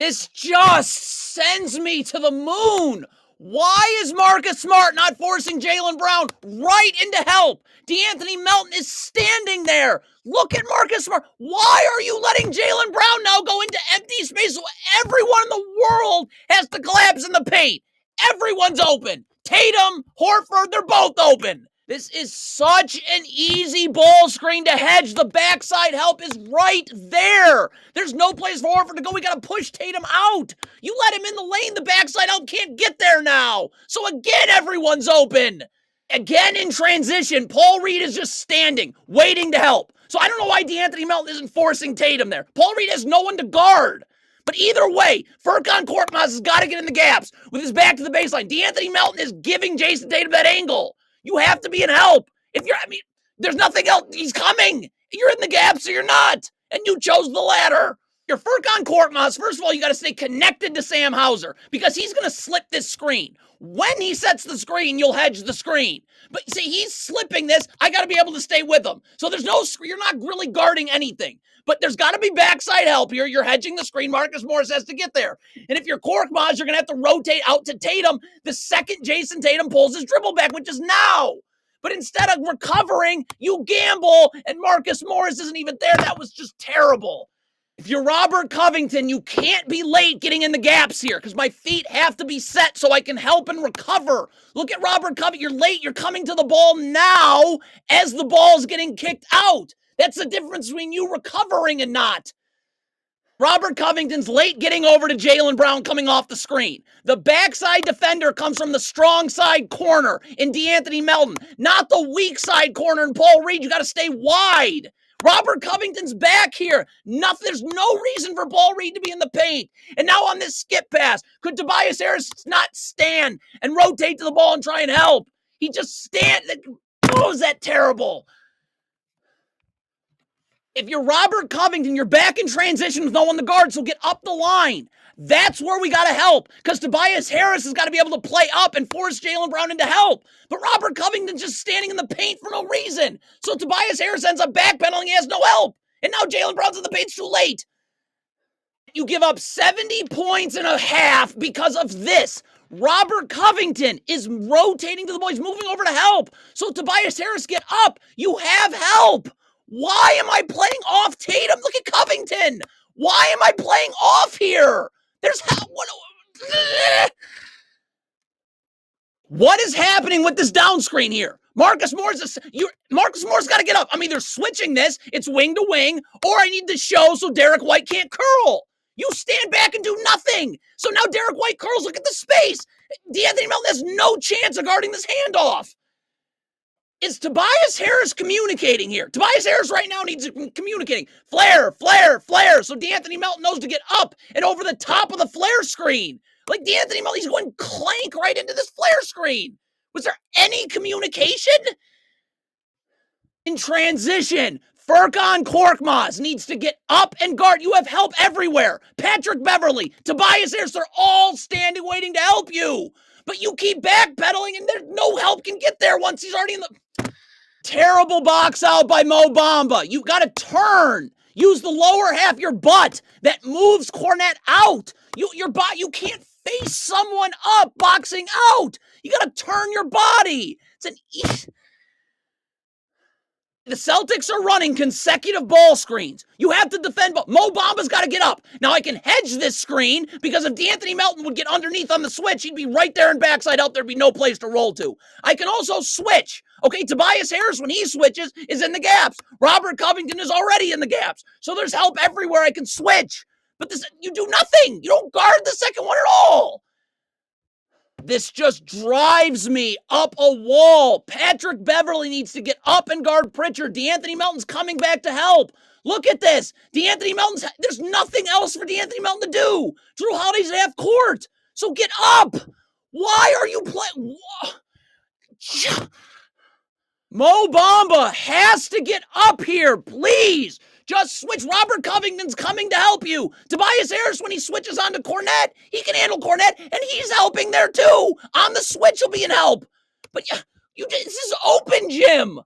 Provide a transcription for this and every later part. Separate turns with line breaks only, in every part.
This just sends me to the moon. Why is Marcus Smart not forcing Jaylen Brown right into help? D'Anthony Melton is standing there. Look at Marcus Smart. Why are you letting Jaylen Brown now go into empty space so everyone in the world has to collapse in the paint? Everyone's open. Tatum, Horford, they're both open. This is such an easy ball screen to hedge. The backside help is right there. There's no place for Horford to go. We got to push Tatum out. You let him in the lane, the backside help can't get there now. So again, everyone's open. Again in transition, Paul Reed is just standing, waiting to help. So I don't know why D'Anthony Melton isn't forcing Tatum there. Paul Reed has no one to guard. But either way, Furkan Korkmaz has got to get in the gaps with his back to the baseline. D'Anthony Melton is giving Jason Tatum that angle. You have to be in help. There's nothing else. He's coming. You're in the gaps or you're not. And you chose the latter. Your Furkan Korkmaz, first of all, you got to stay connected to Sam Hauser because he's going to slip this screen. When he sets the screen, you'll hedge the screen. But see, he's slipping this. I got to be able to stay with him. So there's no screen. You're not really guarding anything. But there's got to be backside help here. You're hedging the screen. Marcus Morris has to get there. And if you're Korkmaz, you're going to have to rotate out to Tatum the second Jason Tatum pulls his dribble back, which is now. But instead of recovering, you gamble, and Marcus Morris isn't even there. That was just terrible. If you're Robert Covington, you can't be late getting in the gaps here because my feet have to be set so I can help and recover. Look at Robert Covington. You're late. You're coming to the ball now as the ball's getting kicked out. That's the difference between you recovering and not. Robert Covington's late getting over to Jaylen Brown coming off the screen. The backside defender comes from the strong side corner in D'Anthony Melton, not the weak side corner in Paul Reed. You got to stay wide. Robert Covington's back here. There's no reason for Paul Reed to be in the paint. And now on this skip pass, could Tobias Harris not stand and rotate to the ball and try and help? He just stands. Oh, is that terrible? If you're Robert Covington, you're back in transition with no one to guard, so get up the line. That's where we got to help because Tobias Harris has got to be able to play up and force Jaylen Brown into help. But Robert Covington's just standing in the paint for no reason. So Tobias Harris ends up backpedaling. He has no help. And now Jaylen Brown's in the paint. It's too late. You give up 70 points and a half because of this. Robert Covington is rotating to the ball. He's moving over to help. So Tobias Harris, get up. You have help. Why am I playing off Tatum? Look at Covington. Why am I playing off here? What is happening with this down screen here? Marcus Morris got to get up. I'm either switching this, it's wing to wing, or I need to show so Derek White can't curl. You stand back and do nothing. So now Derek White curls. Look at the space. D'Anthony Melton has no chance of guarding this handoff. Is Tobias Harris communicating here? Tobias Harris right now needs communicating. Flare, flare, flare. So D'Anthony Melton knows to get up and over the top of the flare screen. Like D'Anthony Melton, he's going clank right into this flare screen. Was there any communication? In transition, Furkan Korkmaz needs to get up and guard. You have help everywhere. Patrick Beverley, Tobias Harris, they're all standing waiting to help you. But you keep backpedaling and there's no help can get there once he's already in the... Terrible box out by Mo Bamba. You got to turn. Use the lower half of your butt that moves Cornette out. You can't face someone up boxing out. You got to turn your body. The Celtics are running consecutive ball screens. You have to defend. Mo Bamba's got to get up. Now, I can hedge this screen because if D'Anthony Melton would get underneath on the switch, he'd be right there in backside help. There'd be no place to roll to. I can also switch. Okay, Tobias Harris, when he switches, is in the gaps. Robert Covington is already in the gaps. So there's help everywhere I can switch. But you do nothing. You don't guard the second one at all. This just drives me up a wall. Patrick Beverley needs to get up and guard Pritchard. D'Anthony Melton's coming back to help. Look at this. There's nothing else for D'Anthony Melton to do. Drew Holiday's half court. So get up. Why are you playing? Mo Bamba has to get up here, please. Just switch. Robert Covington's coming to help you. Tobias Harris, when he switches onto Cornette, he can handle Cornette, and he's helping there too. On the switch, he'll be in help. But this is open gym.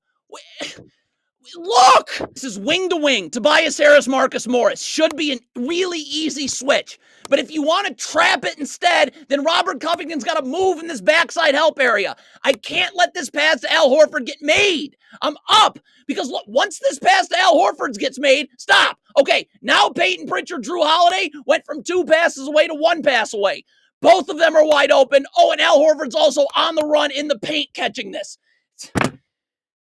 Look! This is wing to wing. Tobias Harris, Marcus Morris. Should be a really easy switch. But if you want to trap it instead, then Robert Covington's got to move in this backside help area. I can't let this pass to Al Horford get made. I'm up. Because look, once this pass to Al Horford gets made, stop. Okay, now Peyton Pritchard, Drew Holiday went from 2 passes away to 1 pass away. Both of them are wide open. Oh, and Al Horford's also on the run in the paint catching this.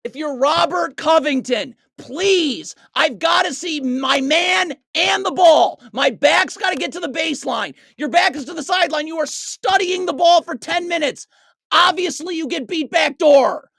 If you're Robert Covington, please, I've got to see my man and the ball. My back's got to get to the baseline. Your back is to the sideline. You are studying the ball for 10 minutes. Obviously, you get beat backdoor.